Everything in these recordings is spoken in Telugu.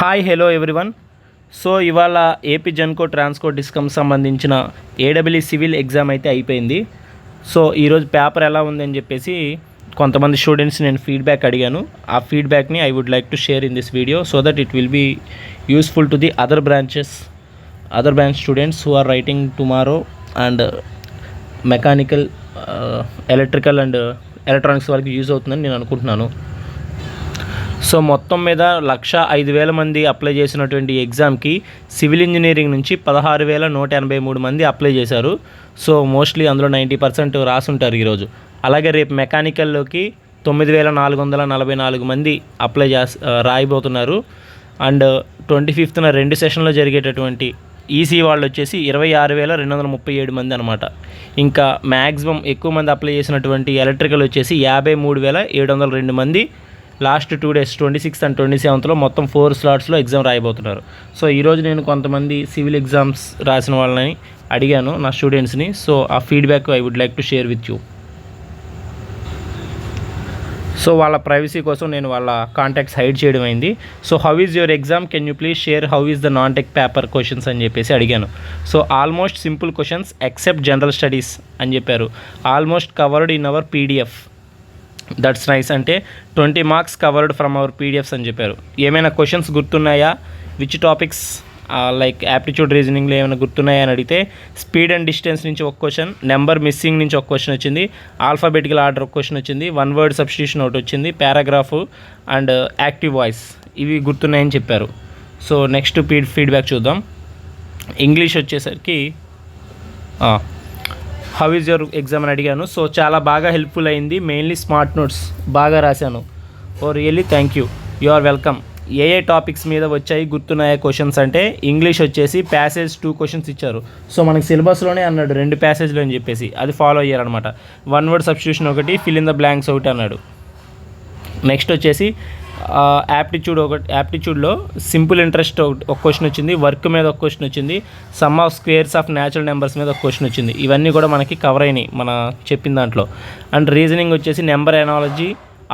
Hi hello everyone. సో ఇవాళ ఏపీ జెన్కో ట్రాన్స్కో డిస్కమ్ సంబంధించిన ఏడబ్ల్యూ సివిల్ ఎగ్జామ్ అయితే అయిపోయింది. సో ఈరోజు పేపర్ ఎలా ఉందని చెప్పేసి కొంతమంది స్టూడెంట్స్ నేను ఫీడ్బ్యాక్ అడిగాను. ఆ ఫీడ్బ్యాక్ని I would like to share in this video so that it will be useful to the other branch students who are writing tomorrow and mechanical, electrical and electronics వాళ్ళకి యూజ్ అవుతుందని నేను అనుకుంటున్నాను. సో మొత్తం మీద 1,05,000 మంది అప్లై చేసినటువంటి ఎగ్జామ్కి సివిల్ ఇంజనీరింగ్ నుంచి 16,183 మంది అప్లై చేశారు. సో మోస్ట్లీ అందులో 90% రాసుంటారు ఈరోజు. అలాగే రేపు మెకానికల్లోకి 9,444 మంది అప్లై రాయబోతున్నారు. అండ్ 25న 2 సెషన్లో జరిగేటటువంటి ఈసీ వాళ్ళు వచ్చేసి 26,237 మంది అనమాట. ఇంకా మ్యాక్సిమం ఎక్కువ మంది అప్లై చేసినటువంటి ఎలక్ట్రికల్ వచ్చేసి 53,702 మంది last 2 days 26th and 27th మొత్తం 4 స్లాట్స్లో ఎగ్జామ్ రాయబోతున్నారు. సో ఈరోజు నేను కొంతమంది సివిల్ ఎగ్జామ్స్ రాసిన వాళ్ళని అడిగాను, నా స్టూడెంట్స్ని. సో ఆ feedback I would like to share with you. So వాళ్ళ ప్రైవసీ కోసం నేను వాళ్ళ కాంటాక్ట్స్ హైడ్ చేయడం అయింది. So how is your exam, can you please share how is the non tech paper questions అని చెప్పేసి అడిగాను. So almost simple questions except general studies అని చెప్పారు. Almost covered in our PDF. That's nice. అంటే 20 marks covered from our PDFs అని చెప్పారు. ఏమైనా క్వశ్చన్స్ గుర్తున్నాయా, విచ్ టాపిక్స్ లైక్ యాప్టిట్యూడ్ రీజనింగ్లో ఏమైనా గుర్తున్నాయా అని అడిగితే స్పీడ్ అండ్ డిస్టెన్స్ నుంచి ఒక క్వశ్చన్, నెంబర్ మిస్సింగ్ నుంచి ఒక క్వశ్చన్ వచ్చింది, ఆల్ఫాబెటికల్ ఆర్డర్ ఒక క్వశ్చన్ వచ్చింది, 1 word సబ్స్టిట్యూషన్ ఒకటి వచ్చింది, పారాగ్రాఫ్ అండ్ యాక్టివ్ వాయిస్ ఇవి గుర్తున్నాయని చెప్పారు. సో నెక్స్ట్ ఫీడ్బ్యాక్ చూద్దాం. ఇంగ్లీష్ వచ్చేసరికి హౌ ఈజ్ యువర్ ఎగ్జామ్ అని అడిగాను. సో చాలా బాగా హెల్ప్ఫుల్ అయింది. మెయిన్లీ స్మార్ట్ నోట్స్ బాగా రాశాను. Oh really thank you, you are welcome. ఏ టాపిక్స్ మీద వచ్చాయి గుర్తున్నాయా క్వశ్చన్స్ అంటే ఇంగ్లీష్ వచ్చేసి ప్యాసేజ్ 2 క్వశ్చన్స్ ఇచ్చారు. సో మనకి సిలబస్లోనే అన్నాడు 2 ప్యాసేజ్లు అని చెప్పేసి అది ఫాలో అయ్యారనమాట. 1 word సబ్స్టిట్యూషన్ ఒకటి, ఫిల్ ఇన్ ద బ్లాంక్స్ ఒకటి అన్నాడు. నెక్స్ట్ వచ్చేసి యాప్టిట్యూడ్లో సింపుల్ ఇంట్రెస్ట్ ఒక క్వశ్చన్ వచ్చింది, వర్క్ మీద ఒక క్వశ్చన్ వచ్చింది, some of squares of natural numbers మీద ఒక క్వశ్చన్ వచ్చింది. ఇవన్నీ కూడా మనకి కవర్ అయినాయి మన చెప్పిన దాంట్లో. అండ్ రీజనింగ్ వచ్చేసి నెంబర్ ఎనాలజీ,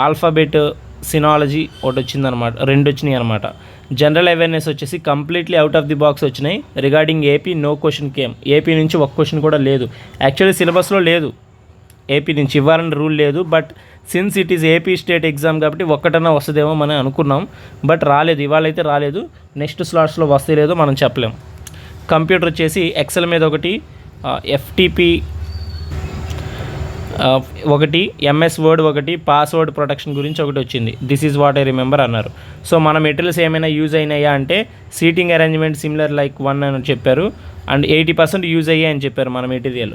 ఆల్ఫాబెట్ సినాలజీ ఒకటి వచ్చిందనమాట, 2 వచ్చినాయి అనమాట. జనరల్ అవేర్నెస్ వచ్చేసి completely out of the box వచ్చినాయి. Regarding AP no question came. AP నుంచి ఒక క్వశ్చన్ కూడా లేదు. యాక్చువల్లీ సిలబస్లో లేదు, ఏపీ నుంచి ఇవ్వాలని రూల్ లేదు. But since it is AP state exam కాబట్టి ఒక్కటన్నా వస్తుందేమో మనం అనుకున్నాం. బట్ రాలేదు, ఇవాళ అయితే రాలేదు. నెక్స్ట్ స్లాట్స్లో వస్తే లేదో మనం చెప్పలేం. కంప్యూటర్ వచ్చేసి ఎక్సెల్ మీద ఒకటి, ఎఫ్టీపీ ఒకటి, ఎంఎస్ వర్డ్ ఒకటి, పాస్వర్డ్ ప్రొటెక్షన్ గురించి ఒకటి వచ్చింది. This is what I remember అన్నారు. సో మన మెటీరియల్స్ ఏమైనా యూజ్ అయినాయా అంటే సీటింగ్ అరేంజ్మెంట్ సిమిలర్ లైక్ 1 అని చెప్పారు. అండ్ 80% యూజ్ అయ్యాయి అని చెప్పారు మన material.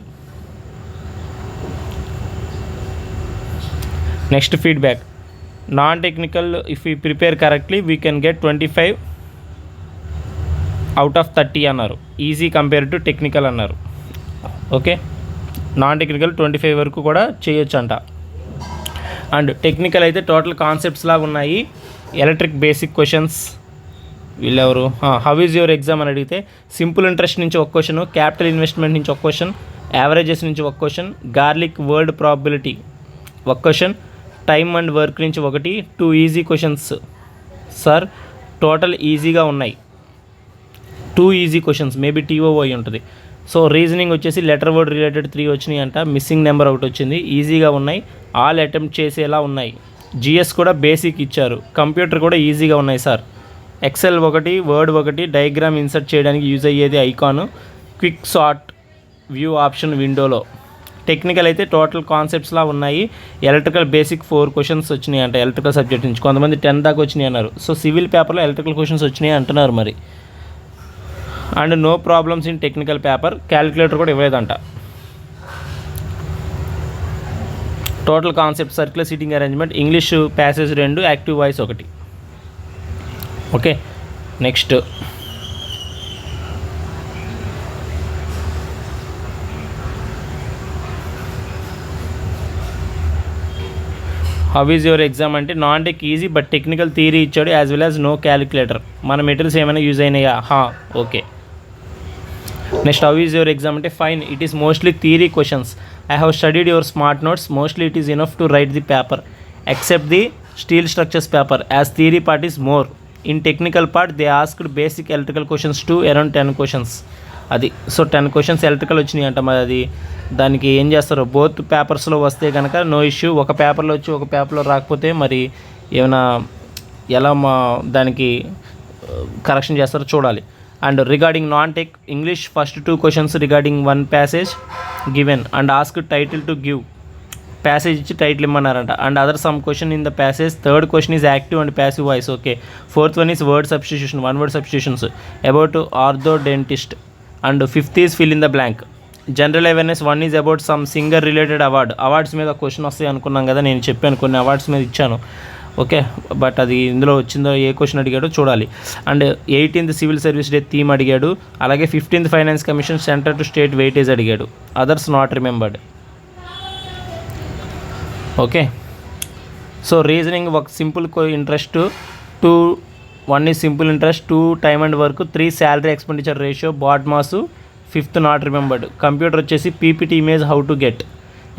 Next feedback, non technical if you prepare correctly we can get 25 out of 30 అన్నారు. ఈజీ కంపేర్ టు టెక్నికల్ అన్నారు. ఓకే, నాన్ టెక్నికల్ 25 వరకు కూడా చేయొచ్చు అంట. అండ్ టెక్నికల్ అయితే టోటల్ కాన్సెప్ట్స్ లాగా ఉన్నాయి. Electric basic questions. వీళ్ళెవరు, హౌ ఈజ్ యువర్ ఎగ్జామ్ అని అడిగితే సింపుల్ ఇంట్రెస్ట్ నుంచి ఒక క్వశ్చన్, క్యాపిటల్ ఇన్వెస్ట్మెంట్ నుంచి ఒక క్వశ్చన్, యావరేజెస్ నుంచి ఒక క్వశ్చన్, గార్లిక్ వర్డ్ ప్రాబిలిటీ ఒక క్వశ్చన్, టైమ్ అండ్ వర్క్ నుంచి ఒకటి, 2 ఈజీ క్వశ్చన్స్ సార్. టోటల్ ఈజీగా ఉన్నాయి 2 ఈజీ క్వశ్చన్స్, మేబీ టీఓఓ అయి ఉంటుంది. సో రీజనింగ్ వచ్చేసి లెటర్ వర్డ్ రిలేటెడ్ 3 వచ్చినాయి అంట, మిస్సింగ్ నెంబర్ ఒకటి వచ్చింది. ఈజీగా ఉన్నాయి, ఆల్ అటెంప్ట్ చేసేలా ఉన్నాయి. జిఎస్ కూడా బేసిక్ ఇచ్చారు. కంప్యూటర్ కూడా ఈజీగా ఉన్నాయి సార్. ఎక్సెల్ ఒకటి, వర్డ్ ఒకటి, డయాగ్రామ్ ఇన్సర్ట్ చేయడానికి యూజ్ అయ్యేది icon, quick short view option విండోలో. టెక్నికల్ అయితే టోటల్ కాన్సెప్ట్స్లా ఉన్నాయి. ఎలక్ట్రికల్ బేసిక్ 4 క్వశ్చన్స్ వచ్చినాయి అంట ఎలక్ట్రికల్ సబ్జెక్ట్ నుంచి. కొంతమంది 10 దాకా వచ్చినాయి అన్నారు. సో సివిల్ పేపర్లో ఎలక్ట్రికల్ క్వశ్చన్స్ వచ్చినాయి అంటున్నారు మరి. And no problems in technical paper, calculator కూడా ఇవ్వలేదంట. Total concept circular seating arrangement, English passage 2, active voice 1. Okay, next how is your exam అంటే non tech easy but technical theory ఇచ్చాడు as well as no calculator. మన మెటీరియల్స్ ఏమైనా యూజ్ అయినాయా? Okay. Next how is your exam అంటే fine, it is mostly theory questions. I have studied your smart notes, mostly it is enough to right the paper except the steel structures paper as theory part is more. In technical part they asked basic electrical questions to around 10 questions. అది సో 10 క్వశ్చన్స్ ఎలక్ట్రికల్ వచ్చినాయి అంట. మరి అది దానికి ఏం చేస్తారు, బోత్ పేపర్స్లో వస్తే కనుక నో ఇష్యూ, ఒక పేపర్లో వచ్చి ఒక పేపర్లో రాకపోతే మరి ఏమైనా ఎలా దానికి కరెక్షన్ చేస్తారో చూడాలి. And regarding non tech English first 2 questions regarding 1 passage given and ask title to give, passage ఇచ్చి టైటిల్ ఇమ్మన్నారంట. And other some question in the passage. Third question is active and passive voice. Okay. Fourth one is word substitution, 1 word substitutions about orthodontist. And fifth is fill in the blank. General awareness 1 is about some singer related award. Awards మీద క్వశ్చన్ వస్తాయి అనుకున్నాం కదా, నేను చెప్పాను కొన్ని అవార్డ్స్ మీద ఇచ్చాను. ఓకే, బట్ అది ఇందులో వచ్చిందో ఏ క్వశ్చన్ అడిగాడో చూడాలి. And 18th civil service day theme అడిగాడు. అలాగే 15th finance commission centre to state weightage అడిగాడు. Others not remembered. Okay, so reasoning ఒక simple interest, 1 is simple interest, 2 time and work, 3 salary expenditure ratio, BODMAS, 5th not remembered. Computer వచ్చేసి PPT image how to get,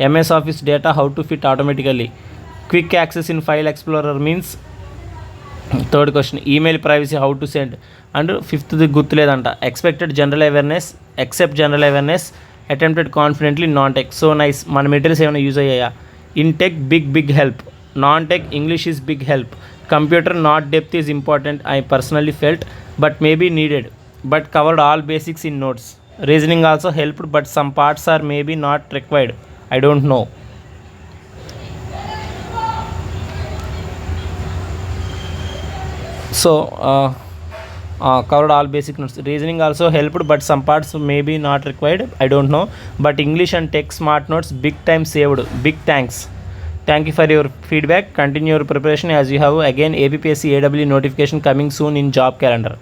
MS office data how to fit automatically, quick access in file explorer means. Third question email privacy how to send. And 5th గుర్తులేదంట. Expected general awareness, except general awareness, attempted confidently, non tech. So nice. మన మెటీరియల్స్ ఏమైనా యూజ్ అయ్యాయా? In tech big help, non tech English is big help, computer not depth is important I personally felt but may be needed but covered all basics in notes. Reasoning also helped but some parts are may be not required I don't know. So covered all basic notes. Reasoning also helped but some parts may be not required I don't know, but English and tech smart notes big time saved. Big thanks. Thank you for your feedback. Continue your preparation as you have again APPSC AW notification coming soon in job calendar.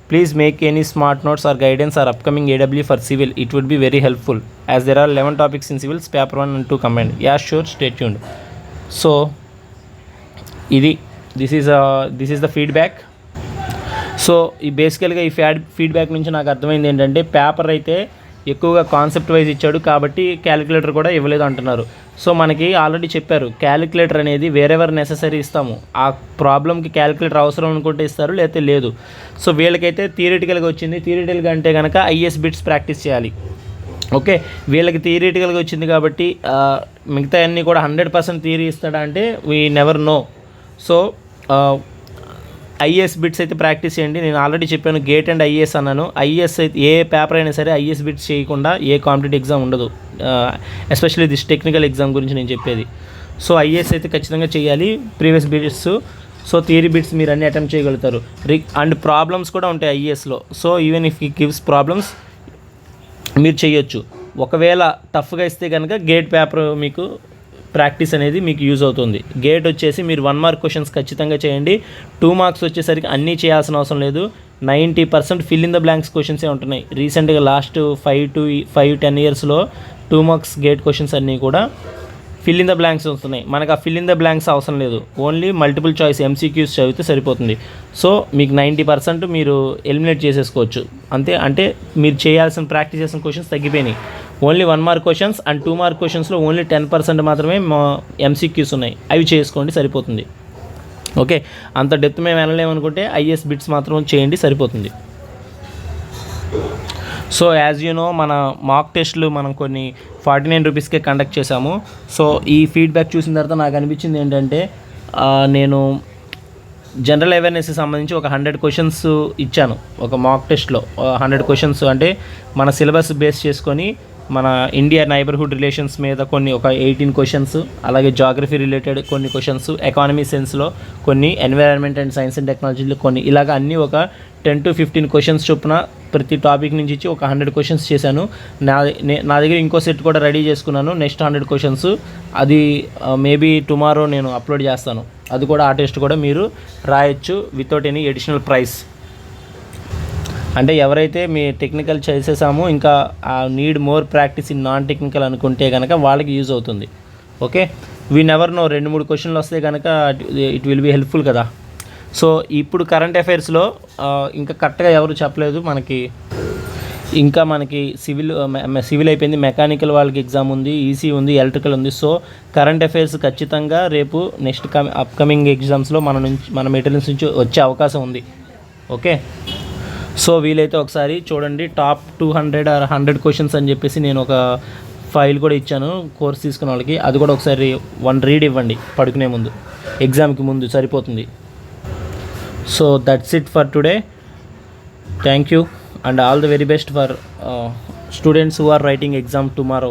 Please make any smart notes or guidance or upcoming AW for civil, it would be very helpful as there are 11 topics in civils, paper 1 and 2 combined. Yeah sure, stay tuned. So this is the feedback. So ఈ బేసికల్గా ఈ ఫీడ్బ్యాక్ నుంచి నాకు అర్థమైంది ఏంటంటే పేపర్ అయితే ఎక్కువగా కాన్సెప్ట్ వైజ్ ఇచ్చాడు కాబట్టి క్యాలిక్యులేటర్ కూడా ఇవ్వలేదు అంటున్నారు. సో మనకి ఆల్రెడీ చెప్పారు క్యాలిక్యులేటర్ అనేది వేరెవర్ నెససరీ ఇస్తాము, ఆ ప్రాబ్లమ్కి క్యాలిక్యులేటర్ అవసరం అనుకుంటే ఇస్తారు, లేకపోతే లేదు. సో వీళ్ళకైతే థియరిటికల్గా వచ్చింది. థియరిటికల్గా అంటే కనుక ఐఎస్ బిట్స్ ప్రాక్టీస్ చేయాలి. ఓకే, వీళ్ళకి థియరిటికల్గా వచ్చింది కాబట్టి మిగతా అన్నీ కూడా 100% థియరీ ఇస్తాడా అంటే we never know. So IAS bits అయితే ప్రాక్టీస్ చేయండి. నేను ఆల్రెడీ చెప్పాను గేట్ అండ్ ఐఏఎస్ అన్నాను. ఐఏఎస్ అయితే ఏ పేపర్ అయినా సరే ఐఏఎస్ బిట్స్ చేయకుండా ఏ కాంపిటేటివ్ ఎగ్జామ్ ఉండదు, ఎస్పెషల్లీ దిస్ టెక్నికల్ ఎగ్జామ్ గురించి నేను చెప్పేది. సో ఐఏఎస్ అయితే ఖచ్చితంగా చేయాలి, previous bits. So theory bits మీరు అన్నీ అటెంప్ట్ చేయగలుగుతారు. అండ్ ప్రాబ్లమ్స్ కూడా ఉంటాయి ఐఏఎస్లో. So even if you gives problems మీరు చేయొచ్చు. ఒకవేళ టఫ్గా ఇస్తే కనుక గేట్ పేపర్ మీకు ప్రాక్టీస్ అనేది మీకు యూజ్ అవుతుంది. గేట్ వచ్చేసి మీరు 1 మార్క్ క్వశ్చన్స్ ఖచ్చితంగా చేయండి. 2 మార్క్స్ వచ్చేసరికి అన్నీ చేయాల్సిన అవసరం లేదు. 90% ఫిల్ ఇన్ ద బ్లాంక్స్ క్వశ్చన్సే ఉంటున్నాయి. రీసెంట్గా లాస్ట్ 5-10 ఇయర్స్లో 2 మార్క్స్ గేట్ క్వశ్చన్స్ అన్నీ కూడా ఫిల్ ఇన్ ద బ్లాంక్స్ వస్తున్నాయి. మనకు ఆ ఫిల్ ఇన్ ద బ్లాంక్స్ అవసరం లేదు, ఓన్లీ మల్టిపుల్ చాయిస్ ఎంసీక్యూస్ చదివితే సరిపోతుంది. సో మీకు 90% మీరు ఎలిమినేట్ చేసేసుకోవచ్చు అంతే. అంటే మీరు చేయాల్సిన ప్రాక్టీస్ చేసిన క్వశ్చన్స్ తగ్గిపోయినాయి. Only 1 mark questions and 2 mark క్వశ్చన్స్లో ఓన్లీ 10% మాత్రమే ఎంసీక్యూస్ ఉన్నాయి, అవి చేసుకోండి సరిపోతుంది. ఓకే, అంత డెప్త్ మేము వెళ్ళలేమనుకుంటే ఐఏఎస్ బిట్స్ మాత్రం చేయండి సరిపోతుంది. సో యాజ్ యూ నో మన మాక్ టెస్ట్లు మనం కొన్ని 49 రూపీస్కే కండక్ట్ చేశాము. సో ఈ ఫీడ్బ్యాక్ చూసిన తర్వాత నాకు అనిపించింది ఏంటంటే నేను జనరల్ అవేర్నెస్కి సంబంధించి ఒక 100 క్వశ్చన్స్ ఇచ్చాను ఒక మాక్ టెస్ట్లో. 100 క్వశ్చన్స్ అంటే మన సిలబస్ బేస్ చేసుకొని మన ఇండియా నైబర్హుడ్ రిలేషన్స్ మీద కొన్ని ఒక 18 క్వశ్చన్స్, అలాగే జాగ్రఫీ రిలేటెడ్ కొన్ని క్వశ్చన్స్, ఎకానమీ సెన్స్లో కొన్ని, ఎన్వైరాన్మెంట్ అండ్ సైన్స్ అండ్ టెక్నాలజీలో కొన్ని, ఇలాగ అన్నీ ఒక 10 to 15 క్వశ్చన్స్ చొప్పున ప్రతి టాపిక్ నుంచి ఇచ్చి ఒక 100 క్వశ్చన్స్ చేశాను. నా దగ్గర ఇంకో సెట్ కూడా రెడీ చేసుకున్నాను, నెక్స్ట్ 100 క్వశ్చన్స్. అది మేబీ టుమారో నేను అప్లోడ్ చేస్తాను. అది కూడా ఆ టెస్ట్ కూడా మీరు రాయొచ్చు వితౌట్ ఎనీ అడిషనల్ ప్రైస్. అంటే ఎవరైతే మీ టెక్నికల్ చేసేసామో ఇంకా need more practice in non technical అనుకుంటే కనుక వాళ్ళకి యూజ్ అవుతుంది. ఓకే, వీ నెవర్ నో 2-3 క్వశ్చన్లు వస్తే కనుక ఇట్ విల్ బీ హెల్ప్ఫుల్ కదా. సో ఇప్పుడు కరెంట్ అఫైర్స్లో ఇంకా కరెక్ట్గా ఎవరు చెప్పలేదు మనకి. ఇంకా మనకి సివిల్ అయిపోయింది, మెకానికల్ వాళ్ళకి ఎగ్జామ్ ఉంది, ఈసీ ఉంది, ఎలక్ట్రికల్ ఉంది. సో కరెంట్ అఫైర్స్ ఖచ్చితంగా రేపు నెక్స్ట్ అప్కమింగ్ ఎగ్జామ్స్లో మన మెటీరియల్స్ నుంచి వచ్చే అవకాశం ఉంది. ఓకే, సో వీలైతే ఒకసారి చూడండి. టాప్ 200 ఆర్ 100 క్వశ్చన్స్ అని చెప్పేసి నేను ఒక ఫైల్ కూడా ఇచ్చాను కోర్స్ తీసుకున్న వాళ్ళకి. అది కూడా ఒకసారి 1 రీడ్ ఇవ్వండి పడుకునే ముందు, ఎగ్జామ్కి ముందు సరిపోతుంది. So that's it for today. Thank you and all the very best for students who are writing exam tomorrow.